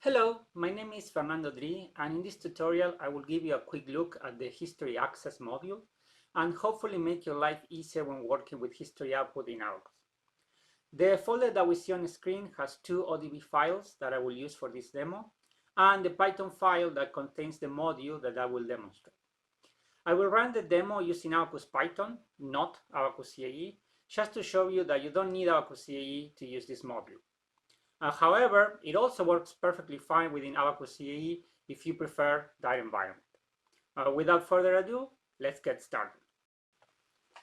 Hello, my name is Fernando Dri, and in this tutorial I will give you a quick look at the History Access module and hopefully make your life easier when working with history output in Abaqus. The folder that we see on the screen has two ODB files that I will use for this demo and the Python file that contains the module that I will demonstrate. I will run the demo using Abaqus Python, not Abaqus CAE, just to show you that you don't need Abaqus CAE to use this module. However, it also works perfectly fine within Abaqus CAE if you prefer that environment. Without further ado, let's get started.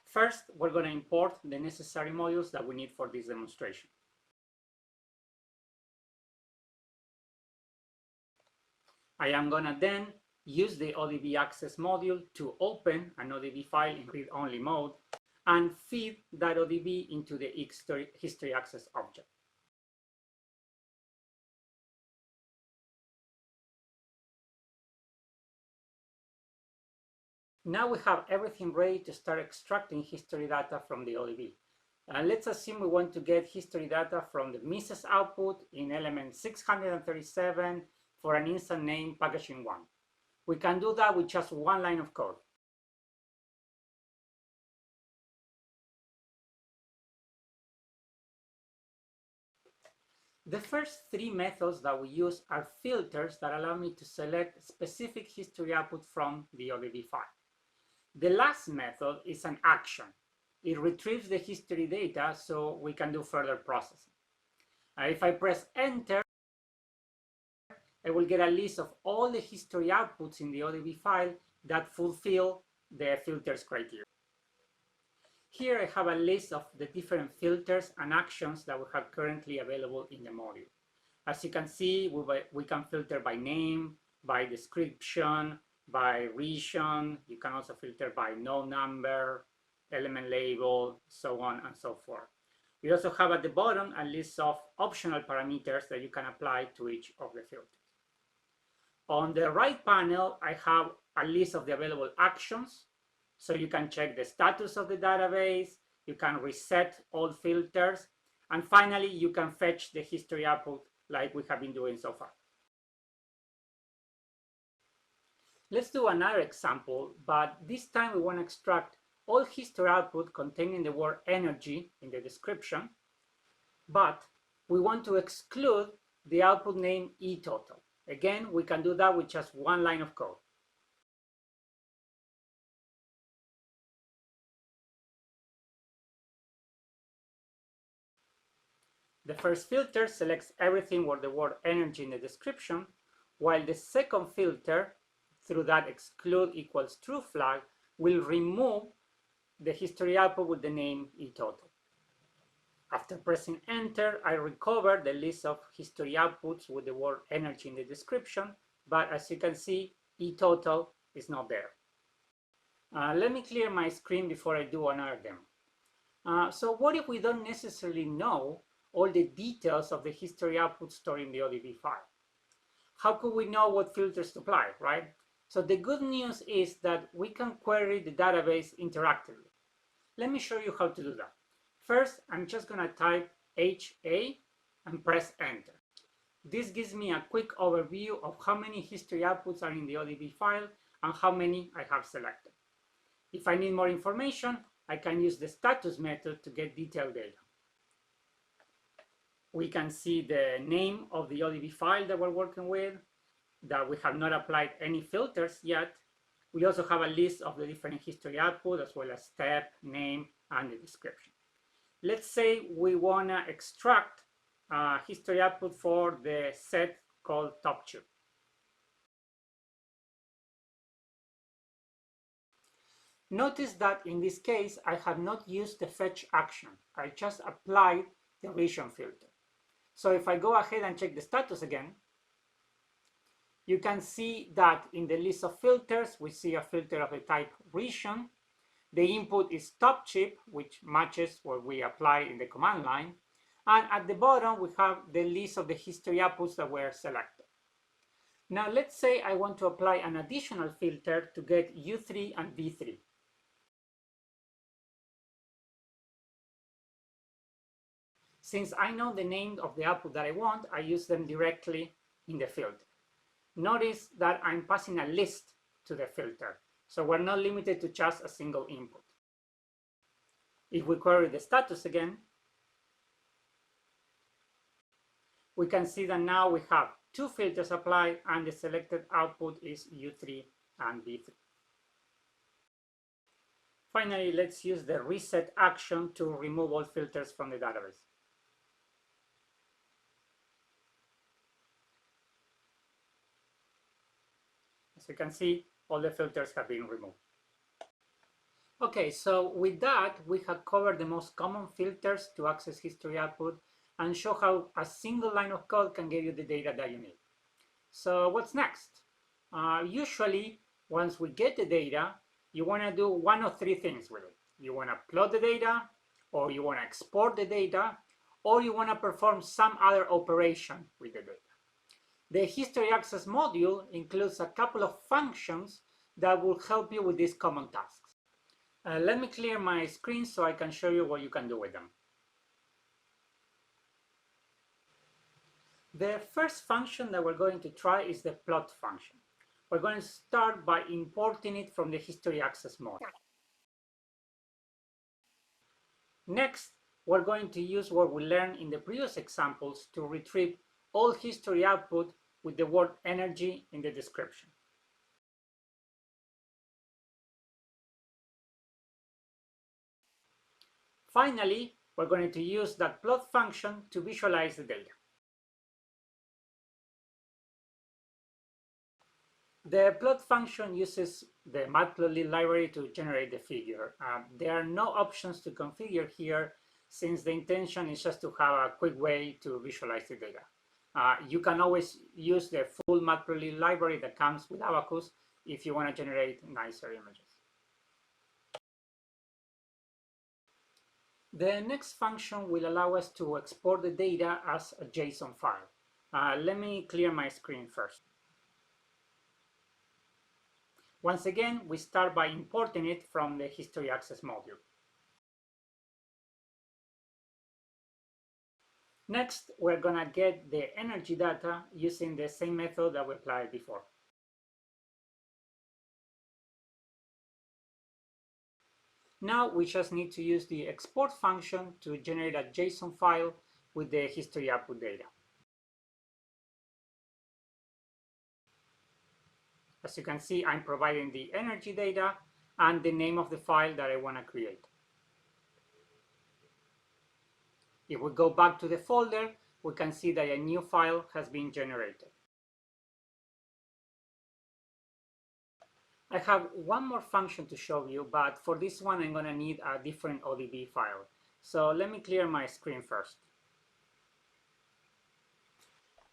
First, we're going to import the necessary modules that we need for this demonstration. I am going to then use the ODB access module to open an ODB file in read-only mode and feed that ODB into the history access object. Now we have everything ready to start extracting history data from the ODB. Let's assume we want to get history data from the Mrs. output in element 637 for an instant name packaging 1. We can do that with just one line of code. The first three methods that we use are filters that allow me to select specific history output from the ODB file. The last method is an action. It retrieves the history data so we can do further processing. If I press enter, I will get a list of all the history outputs in the ODB file that fulfill the filters criteria. Here I have a list of the different filters and actions that we have currently available in the module. As you can see, we can filter by name, by description, by region. You can also filter by node number, element label, so on and so forth. We also have at the bottom a list of optional parameters that you can apply to each of the filters. On the right panel, I have a list of the available actions. So you can check the status of the database, you can reset all filters, and finally you can fetch the history output like we have been doing so far. Let's do another example, but this time we want to extract all history output containing the word energy in the description, but we want to exclude the output name eTotal. Again, we can do that with just one line of code. The first filter selects everything with the word energy in the description, while the second filter, through that exclude equals true flag, will remove the history output with the name eTotal. After pressing enter, I recover the list of history outputs with the word energy in the description, but as you can see, eTotal is not there. Let me clear my screen before I do another demo. So what if we don't necessarily know all the details of the history output stored in the ODB file? How could we know what filters to apply, right? So the good news is that we can query the database interactively. Let me show you how to do that. First, I'm just going to type HA and press enter. This gives me a quick overview of how many history outputs are in the ODB file and how many I have selected. If I need more information, I can use the status method to get detailed data. We can see the name of the ODB file that we're working with, that we have not applied any filters yet. We also have a list of the different history output as well as step, name, and the description. Let's say we want to extract history output for the set called top2. Notice that in this case, I have not used the fetch action. I just applied the region filter. So if I go ahead and check the status again, you can see that in the list of filters, we see a filter of the type region. The input is top chip, which matches what we apply in the command line. And at the bottom, we have the list of the history outputs that were selected. Now, let's say I want to apply an additional filter to get U3 and V3. Since I know the name of the output that I want, I use them directly in the filter. Notice that I'm passing a list to the filter, so we're not limited to just a single input. If we query the status again, we can see that now we have two filters applied and the selected output is U3 and B3. Finally, let's use the reset action to remove all filters from the database. As you can see, all the filters have been removed. Okay, so with that, we have covered the most common filters to access history output and show how a single line of code can give you the data that you need. So what's next? Usually, once we get the data, you want to do one of three things with it. You want to plot the data, or you want to export the data, or you want to perform some other operation with the data. The history access module includes a couple of functions that will help you with these common tasks. Let me clear my screen so I can show you what you can do with them. The first function that we're going to try is the plot function. We're going to start by importing it from the history access module. Next, we're going to use what we learned in the previous examples to retrieve all history output with the word energy in the description. Finally, we're going to use that plot function to visualize the data. The plot function uses the matplotlib library to generate the figure. There are no options to configure here since the intention is just to have a quick way to visualize the data. You can always use the full matplotlib library that comes with Abaqus if you want to generate nicer images. The next function will allow us to export the data as a JSON file. Let me clear my screen first. Once again, we start by importing it from the history access module. Next, we're going to get the energy data using the same method that we applied before. Now we just need to use the export function to generate a JSON file with the history output data. As you can see, I'm providing the energy data and the name of the file that I want to create. If we go back to the folder, we can see that a new file has been generated. I have one more function to show you, but for this one I'm going to need a different ODB file. So let me clear my screen first.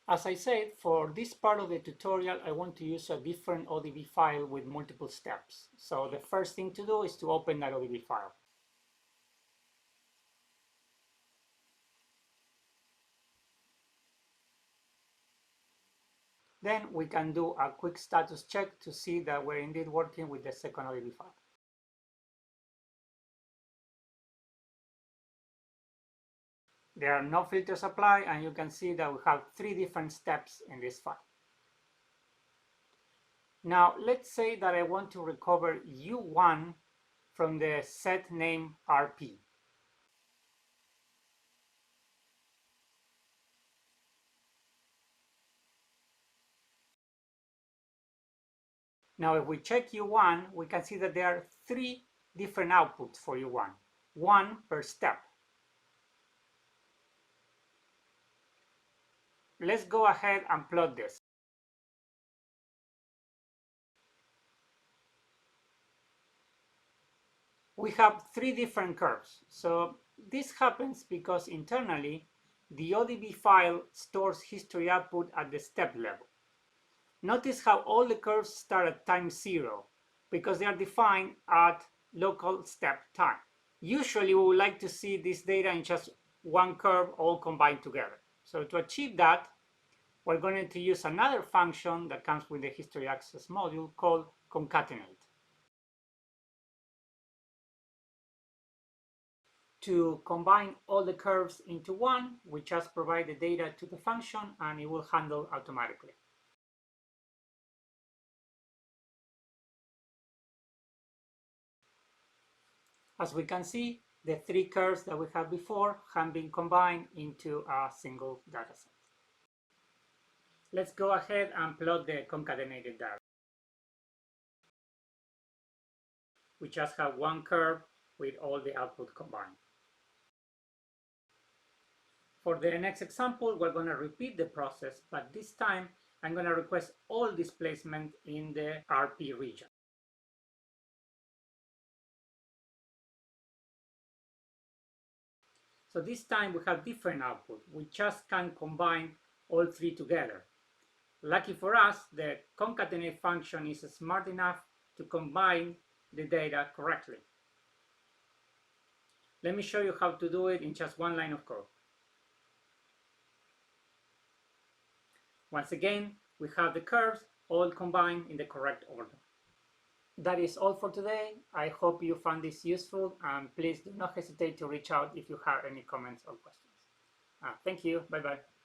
As I said, for this part of the tutorial, I want to use a different ODB file with multiple steps. So the first thing to do is to open that ODB file. Then we can do a quick status check to see that we're indeed working with the second ODB file. There are no filters applied, and you can see that we have three different steps in this file. Now, let's say that I want to recover U1 from the set name RP. Now, if we check U1, we can see that there are three different outputs for U1, one per step. Let's go ahead and plot this. We have three different curves. So this happens because internally, the ODB file stores history output at the step level. Notice how all the curves start at time 0 because they are defined at local step time. Usually we would like to see this data in just one curve all combined together. So to achieve that, we're going to use another function that comes with the history access module called Concatenate. to combine all the curves into one, we just provide the data to the function and it will handle automatically. As we can see, the three curves that we had before have been combined into a single dataset. Let's go ahead and plot the concatenated data. We just have one curve with all the output combined. For the next example, we're going to repeat the process, but this time I'm going to request all displacement in the RP region. So this time we have different output. We just can combine all three together. Lucky for us, the concatenate function is smart enough to combine the data correctly. Let me show you how to do it in just one line of code. Once again, we have the curves all combined in the correct order. That is all for today. I hope you found this useful, and please do not hesitate to reach out if you have any comments or questions. Thank you. Bye-bye.